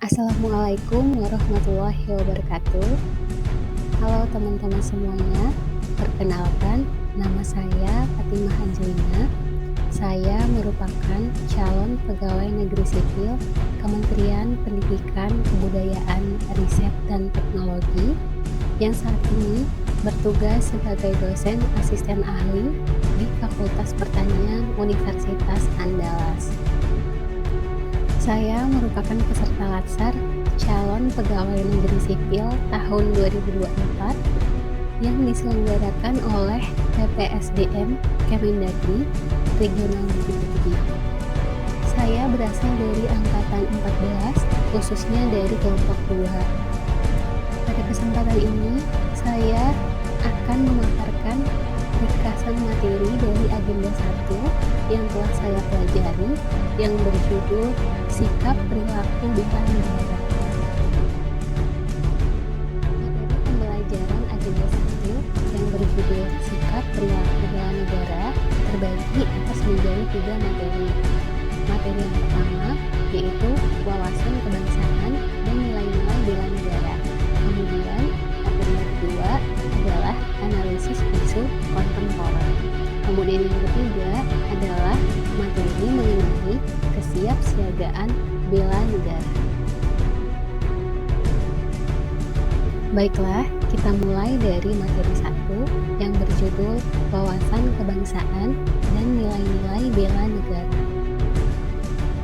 Assalamualaikum warahmatullahi wabarakatuh. Halo teman-teman semuanya, perkenalkan nama saya Fatimah Angelina. Saya merupakan calon pegawai negeri sipil Kementerian Pendidikan, Kebudayaan, Riset, dan Teknologi yang saat ini bertugas sebagai dosen asisten ahli di Fakultas Pertanian Universitas Andalas. Saya merupakan peserta latsar calon pegawai negeri sipil tahun 2024 yang diselenggarakan oleh PPSDM Kemendagri Regional Bukit. Saya berasal dari angkatan 14, khususnya dari kelompok 2. Pada kesempatan ini, saya akan memaparkan ringkasan materi dari agenda 1 yang telah saya pelajari yang berjudul Sikap Perilaku Bela Negara. Materi pembelajaran agenda 1 yang berjudul Sikap Perilaku Bela Negara terbagi atas menjadi 3 materi. Materi yang pertama yaitu wawasan kebangsaan dan nilai-nilai bela negara. Kemudian materi yang kedua adalah analisis isu kontemporer. Kemudian yang ketiga adalah materi mengenai kesiapsiagaan bela negara. Baiklah, kita mulai dari materi 1 yang berjudul wawasan kebangsaan dan nilai-nilai bela negara.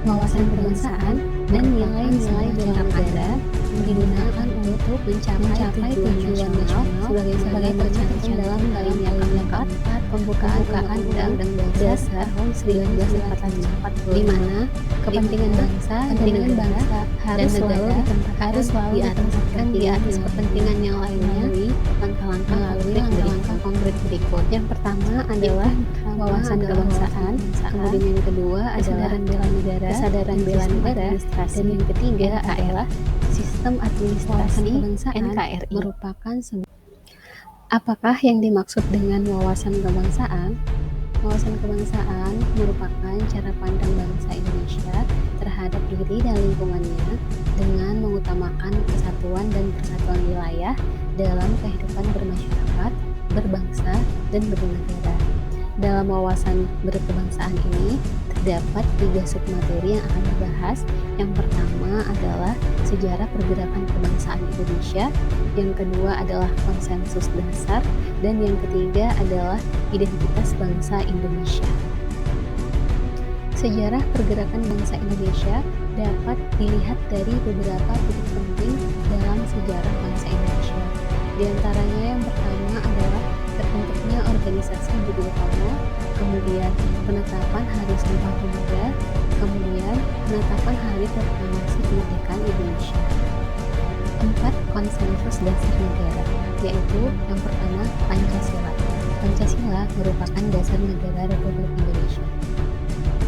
Wawasan kebangsaan dan nilai-nilai bela negara digunakan untuk mencapai tujuan nasional sebagai tercantum dalam yang keempat pembukaan Undang-Undang Dasar tahun 1945, di mana kepentingan bangsa harus selalu ditempatkan di atas kepentingan yang lainnya langkah-langkah konkret berikut. Yang pertama adalah wawasan kebangsaan, kemudian yang kedua adalah kesadaran bela negara, dan yang ketiga adalah sistem administrasi NKRI. Merupakan Apakah yang dimaksud dengan wawasan kebangsaan? Wawasan kebangsaan merupakan cara pandang bangsa Indonesia terhadap diri dan lingkungannya dengan mengutamakan kesatuan dan persatuan wilayah dalam kehidupan bermasyarakat, berbangsa, dan bernegara. Dalam wawasan berkebangsaan ini terdapat 3 submateri yang akan dibahas. Yang pertama adalah sejarah pergerakan kebangsaan Indonesia, yang kedua adalah konsensus dasar, dan yang ketiga adalah identitas bangsa Indonesia. Sejarah pergerakan bangsa Indonesia dapat dilihat dari beberapa titik penting dalam sejarah bangsa Indonesia. Di antaranya yang pertama adalah terbentuknya organisasi Budi Utomo, kemudian penetapan Hari Sumpah Pemuda, kemudian penetapan Hari Proklamasi Kemerdekaan Indonesia. 4. Konsensus dasar negara, yaitu yang pertama Pancasila. Pancasila merupakan dasar negara Republik Indonesia.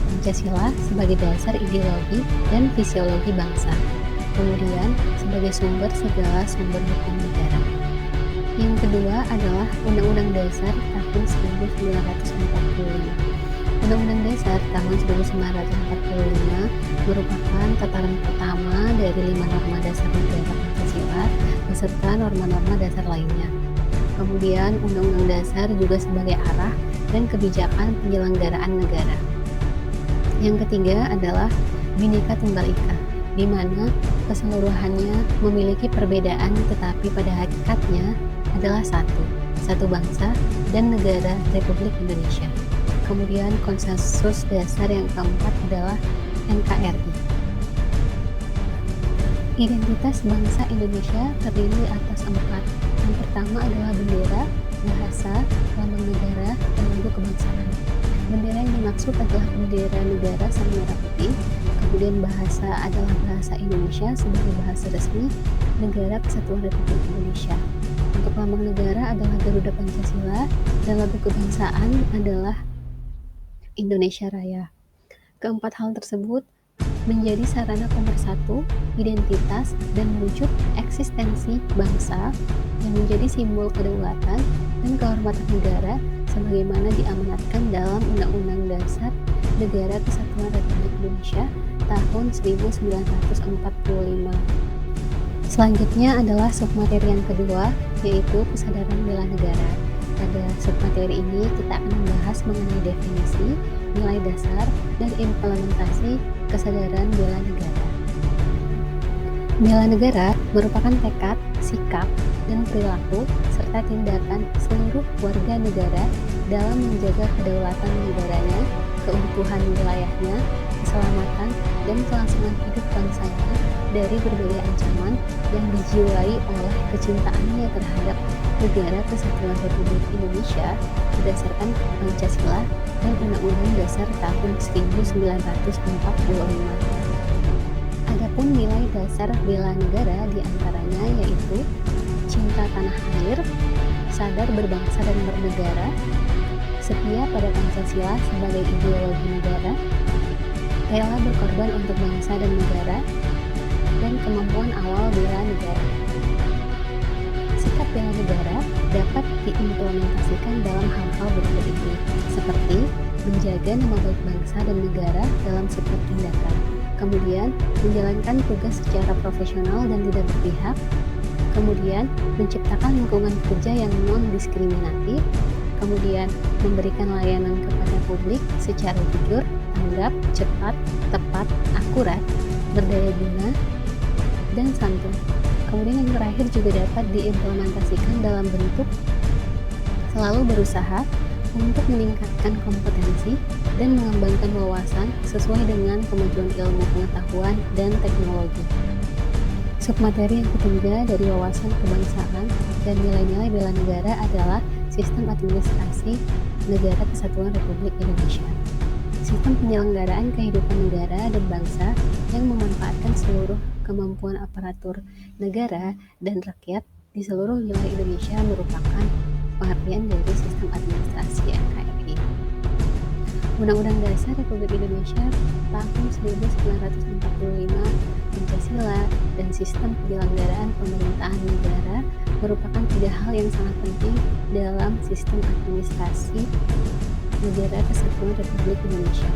Pancasila sebagai dasar ideologi dan fisiologi bangsa, kemudian sebagai sumber segala sumber hukum negara. Yang kedua adalah Undang-Undang Dasar tahun 1945. Undang-Undang Dasar tahun 1945 merupakan tataran pertama dari 5 norma dasar negara Pancasila beserta norma-norma dasar lainnya. Kemudian Undang-Undang Dasar juga sebagai arah dan kebijakan penyelenggaraan negara. Yang ketiga adalah Bhinneka Tunggal Ika, di mana keseluruhannya memiliki perbedaan tetapi pada hakikatnya adalah satu bangsa dan negara Republik Indonesia. Kemudian konsensus dasar yang keempat adalah NKRI. Identitas bangsa Indonesia terdiri atas 4. Yang pertama adalah bendera, bahasa, lambang negara, dan logo kebangsaan. Bendera yang dimaksud adalah bendera negara sang merah putih. Kemudian bahasa adalah bahasa Indonesia sebagai bahasa resmi Negara Kesatuan Republik Indonesia. Untuk lambang negara adalah Garuda Pancasila, dan logo kebangsaan adalah Indonesia Raya. Keempat hal tersebut menjadi sarana pemersatu identitas dan wujud eksistensi bangsa yang menjadi simbol kedaulatan dan kehormatan negara sebagaimana diamanatkan dalam Undang-Undang Dasar Negara Kesatuan Republik Indonesia tahun 1945. Selanjutnya adalah submateri yang kedua, yaitu kesadaran bela negara. Pada submateri ini kita akan membahas mengenai definisi, nilai dasar, dan implementasi kesadaran bela negara. Bela negara merupakan tekad, sikap, dan perilaku serta tindakan seluruh warga negara dalam menjaga kedaulatan negaranya, keutuhan wilayahnya, keselamatan, dan kelangsungan hidup bangsanya dari berbagai ancaman yang dijiwai oleh kecintaannya terhadap Negara Kesatuan Republik Indonesia berdasarkan Pancasila dan Undang-Undang Dasar tahun 1945. Adapun nilai dasar bela negara diantaranya yaitu cinta tanah air, sadar berbangsa dan bernegara, setia pada Pancasila sebagai ideologi negara, rela berkorban untuk bangsa dan negara, dan kemampuan awal bela negara. Sikap bela negara dapat diimplementasikan dalam hal-hal berikut ini, seperti menjaga nama baik bangsa dan negara dalam setiap tindakan, kemudian menjalankan tugas secara profesional dan tidak berpihak, kemudian menciptakan lingkungan kerja yang non-diskriminatif, kemudian memberikan layanan kepada publik secara jujur, tanggap, cepat, tepat, akurat, berdaya guna, dan santun. Kemudian yang terakhir juga dapat diimplementasikan dalam bentuk selalu berusaha untuk meningkatkan kompetensi dan mengembangkan wawasan sesuai dengan kemajuan ilmu pengetahuan dan teknologi. Submateri yang ketiga dari wawasan kebangsaan dan nilai-nilai bela negara adalah sistem administrasi Negara Kesatuan Republik Indonesia. Sistem penyelenggaraan kehidupan negara dan bangsa yang memanfaatkan seluruh kemampuan aparatur negara dan rakyat di seluruh wilayah Indonesia merupakan pengertian dari sistem administrasi NKRI. Undang-Undang Dasar Republik Indonesia tahun 1945, Pancasila, dan sistem penyelenggaraan pemerintahan negara merupakan tiga hal yang sangat penting dalam sistem administrasi Negara Kesatuan Republik Indonesia.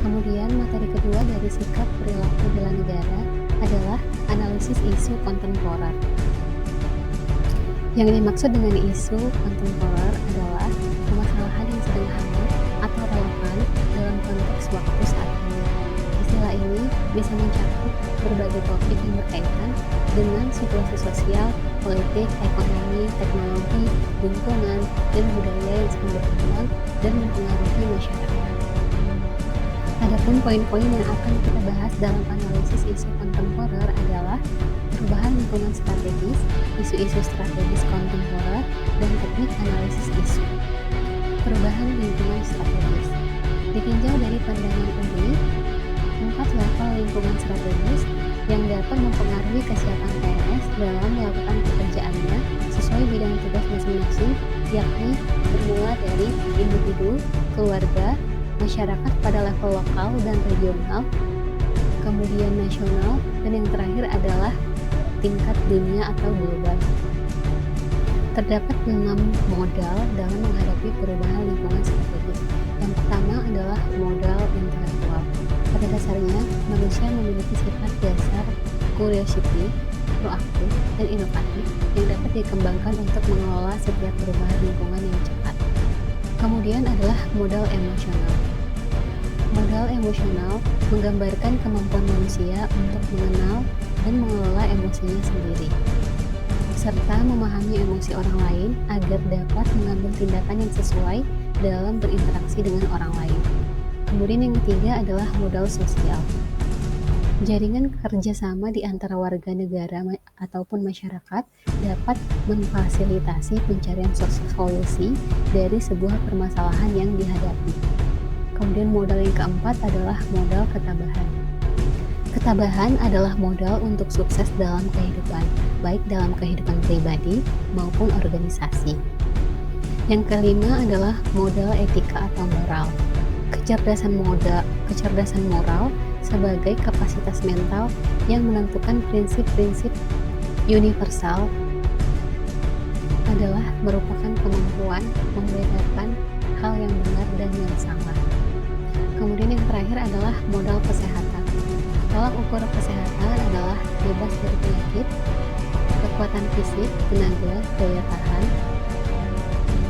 Kemudian materi kedua dari sikap perilaku bela negara adalah analisis isu kontemporer. Yang dimaksud dengan isu kontemporer adalah permasalahan yang sedang hangat atau relevan dalam konteks waktu saat ini. Istilah ini bisa mencakup berbagai topik yang berkaitan dengan situasi sosial, politik, ekonomi, teknologi, lingkungan, dan budaya yang sedang berkembang dan mempengaruhi masyarakat. Adapun poin-poin yang akan kita bahas dalam analisis isu kontemporer adalah perubahan lingkungan strategis, isu-isu strategis kontemporer, dan teknik analisis isu. Perubahan lingkungan strategis ditinjau dari pandangan ini, 4 level lingkungan strategis yang dapat mempengaruhi kesiapan PNS dalam melakukan pekerjaannya sesuai bidang tugas masing-masing, yakni bermula dari individu, keluarga, masyarakat pada level lokal dan regional, kemudian nasional, dan yang terakhir adalah tingkat dunia atau global. Terdapat 6 modal dalam menghadapi perubahan lingkungan strategis. Yang pertama adalah modal intelektual. Pada dasarnya, manusia memiliki sifat dasar curiosity, proaktif, dan inovatif yang dapat dikembangkan untuk mengelola setiap perubahan lingkungan yang cepat. Kemudian adalah modal emosional. Modal emosional menggambarkan kemampuan manusia untuk mengenal dan mengelola emosinya sendiri, serta memahami emosi orang lain agar dapat mengambil tindakan yang sesuai dalam berinteraksi dengan orang lain. Kemudian yang ketiga adalah modal sosial. Jaringan kerjasama di antara warga negara ataupun masyarakat dapat memfasilitasi pencarian solusi dari sebuah permasalahan yang dihadapi. Kemudian modal yang keempat adalah modal ketabahan. Ketabahan adalah modal untuk sukses dalam kehidupan, baik dalam kehidupan pribadi maupun organisasi. Yang kelima adalah modal etika atau moral. Kecerdasan moral sebagai kapasitas mental yang menentukan prinsip-prinsip universal adalah merupakan kemampuan membedakan hal yang benar dan yang salah. Kemudian yang terakhir adalah modal kesehatan. Tolak ukur kesehatan adalah bebas dari penyakit, kekuatan fisik, tenaga, daya tahan,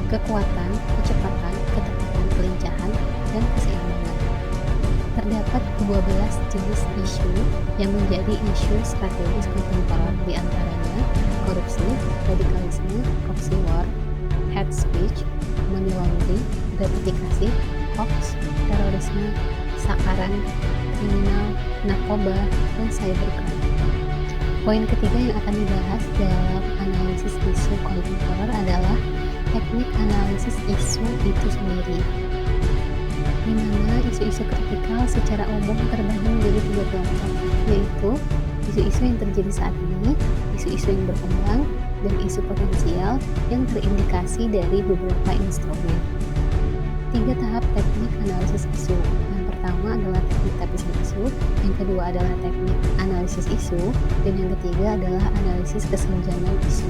kekuatan, kecepatan, ketepatan, kelincahan, dan keseimbangan. Terdapat 12 jenis isu yang menjadi isu strategis kontemporer, di antaranya korupsi, radikalisme, proxy war, hate speech, money laundering, gratifikasi, hoax, terorisme, sakaran, kriminal, narkoba, dan cybercrime. Poin ketiga yang akan dibahas dalam analisis isu kontemporer adalah teknik analisis isu itu sendiri, di mana isu-isu kritikal secara umum terbagi menjadi 3 kelompok, yaitu isu-isu yang terjadi saat ini, isu-isu yang berkembang, dan isu potensial yang terindikasi dari beberapa instrumen. 3 tahap teknik analisis isu. Yang pertama adalah teknik tapisan isu, yang kedua adalah teknik analisis isu, dan yang ketiga adalah analisis kesenjangan isu.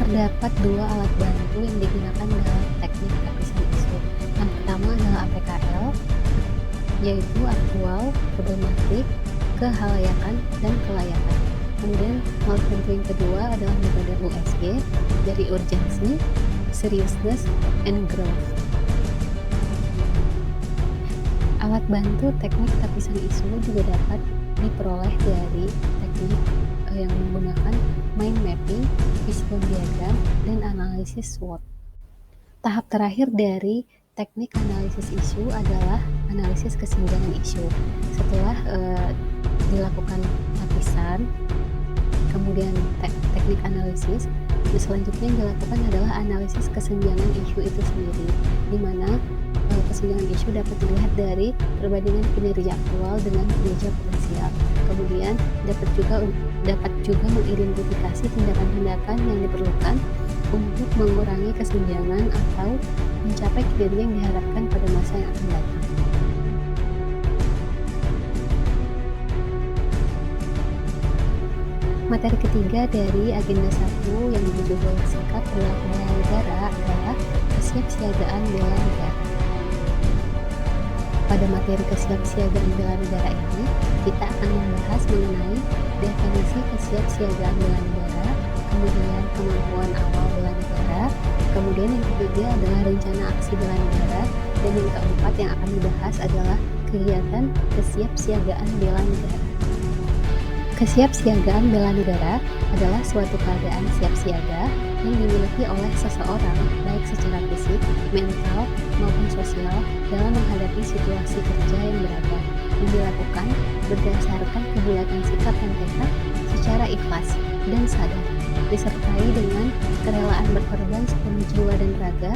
Terdapat 2 alat bantu yang digunakan dalam teknik tapisan isu. Yang pertama adalah APKL, yaitu aktual, problematik, kehalayakan, dan kelayakan. Kemudian alat bantu yang kedua adalah metode USG, dari urgency, seriousness, and growth. Alat bantu teknik tapisan isu juga dapat diperoleh dari teknik yang menggunakan mind mapping, fishbone diagram, dan analisis SWOT. Tahap terakhir dari teknik analisis isu adalah analisis kesenjangan isu. Setelah dilakukan tapisan, kemudian teknik analisis, selanjutnya yang dilakukan adalah analisis kesenjangan isu itu sendiri, di mana kesenjangan isu dapat dilihat dari perbandingan kinerja aktual dengan kinerja potensial. Kemudian dapat juga mengidentifikasi tindakan-tindakan yang diperlukan untuk mengurangi kesenjangan atau mencapai kinerja yang diharapkan pada masa yang akan datang. Materi ketiga dari agenda 1 yang berjudul Sikap Perilaku Bela Negara adalah kesiapsiagaan bela negara. Pada materi kesiapsiagaan bela negara ini, kita akan membahas mengenai definisi kesiapsiagaan bela negara, kemudian kemampuan awal bela negara, kemudian yang ketiga adalah rencana aksi bela negara, dan yang keempat yang akan dibahas adalah kegiatan kesiapsiagaan bela negara. Kesiapsiagaan bela negara adalah suatu keadaan siap siaga yang dimiliki oleh seseorang baik secara fisik, mental, maupun sosial dalam menghadapi situasi kerja yang beragam, yang dilakukan berdasarkan kebulatan sikap dan tekad secara ikhlas dan sadar, disertai dengan kerelaan berkorban sepenuh jiwa dan raga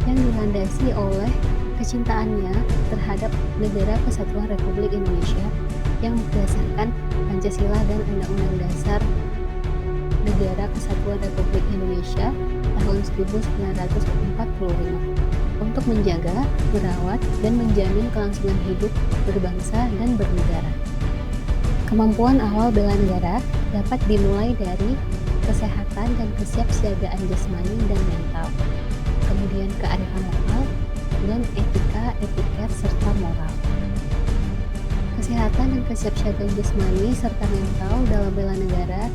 yang dilandasi oleh kecintaannya terhadap Negara Kesatuan Republik Indonesia yang berdasarkan Pancasila dan Undang-Undang Dasar Negara Kesatuan Republik Indonesia tahun 1945 untuk menjaga, merawat, dan menjamin kelangsungan hidup berbangsa dan bernegara. Kemampuan awal bela negara dapat dimulai dari kesehatan dan kesiapsiagaan jasmani dan mental, kemudian kearifan lokal, dan etika, etiket, serta moral. Kesehatan dan kesiapsiagaan jasmani serta mental dalam bela negara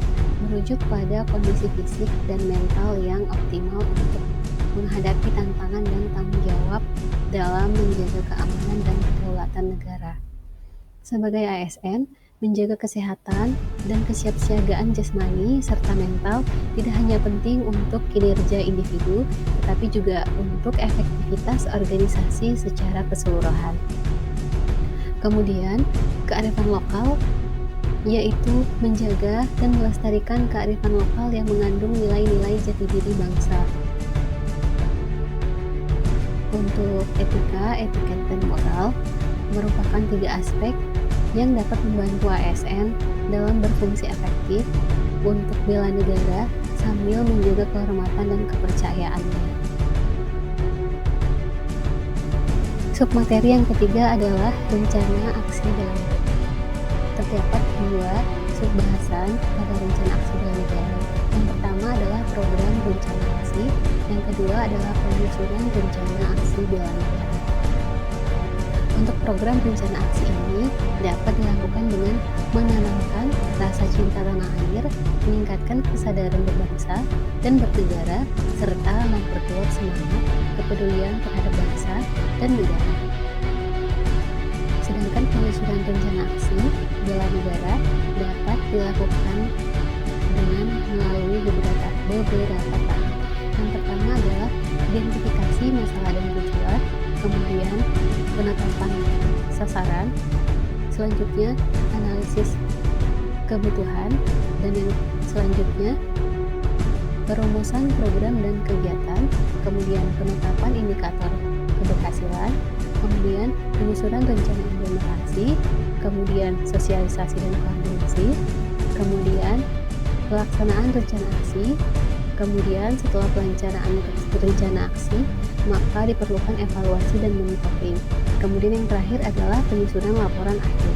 merujuk pada kondisi fisik dan mental yang optimal untuk menghadapi tantangan dan tanggung jawab dalam menjaga keamanan dan kedaulatan negara. Sebagai ASN, menjaga kesehatan dan kesiapsiagaan jasmani serta mental tidak hanya penting untuk kinerja individu, tetapi juga untuk efektivitas organisasi secara keseluruhan. Kemudian, kearifan lokal yaitu menjaga dan melestarikan kearifan lokal yang mengandung nilai-nilai jati diri bangsa. Untuk etika, etiket, dan moral merupakan 3 aspek yang dapat membantu ASN dalam berfungsi efektif untuk bela negara sambil menjaga kehormatan dan kepercayaannya. Submateri yang ketiga adalah rencana aksi bela negara. Terdapat 2 subbahasan pada rencana aksi bela negara. Yang pertama adalah program rencana aksi, yang kedua adalah penyusunan rencana aksi bela negara. Untuk program rencana aksi ini dapat dilakukan dengan menanamkan rasa cinta tanah air, meningkatkan kesadaran berbangsa dan bernegara, serta memperkuat semangat kepedulian terhadap bangsa dan negara. Sedangkan penyusunan rencana aksi bela negara dapat dilakukan dengan melalui beberapa tahap. Yang pertama adalah identifikasi masalah dan tujuan, kemudian penetapan sasaran, selanjutnya analisis kebutuhan, dan yang selanjutnya perumusan program dan kegiatan, kemudian penetapan indikator keberhasilan, kemudian penyusunan rencana implementasi, kemudian sosialisasi dan koordinasi, kemudian pelaksanaan rencana aksi, kemudian setelah pelaksanaan rencana aksi, maka diperlukan evaluasi dan monitoring. Kemudian yang terakhir adalah penyusunan laporan akhir.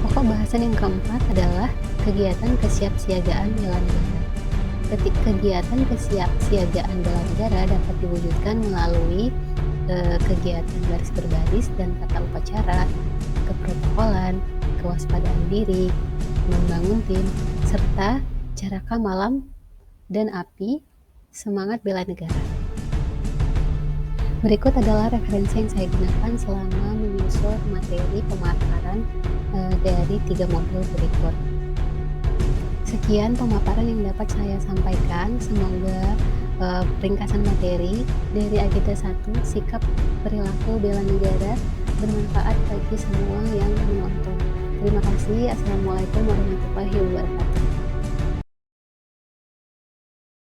Pokok bahasan yang keempat adalah kegiatan kesiapsiagaan bela negara. Kegiatan kesiapsiagaan bela negara dapat diwujudkan melalui kegiatan baris berbaris dan tata upacara, keprotokolan, kewaspadaan diri, membangun tim, serta caraka malam dan api semangat bela negara. Berikut adalah referensi yang saya gunakan selama menyusun materi pemaparan dari 3 modul berikut. Sekian pemaparan yang dapat saya sampaikan. Semoga ringkasan materi dari agenda 1 sikap perilaku bela negara bermanfaat bagi semua yang menonton. Terima kasih. Assalamualaikum warahmatullahi wabarakatuh.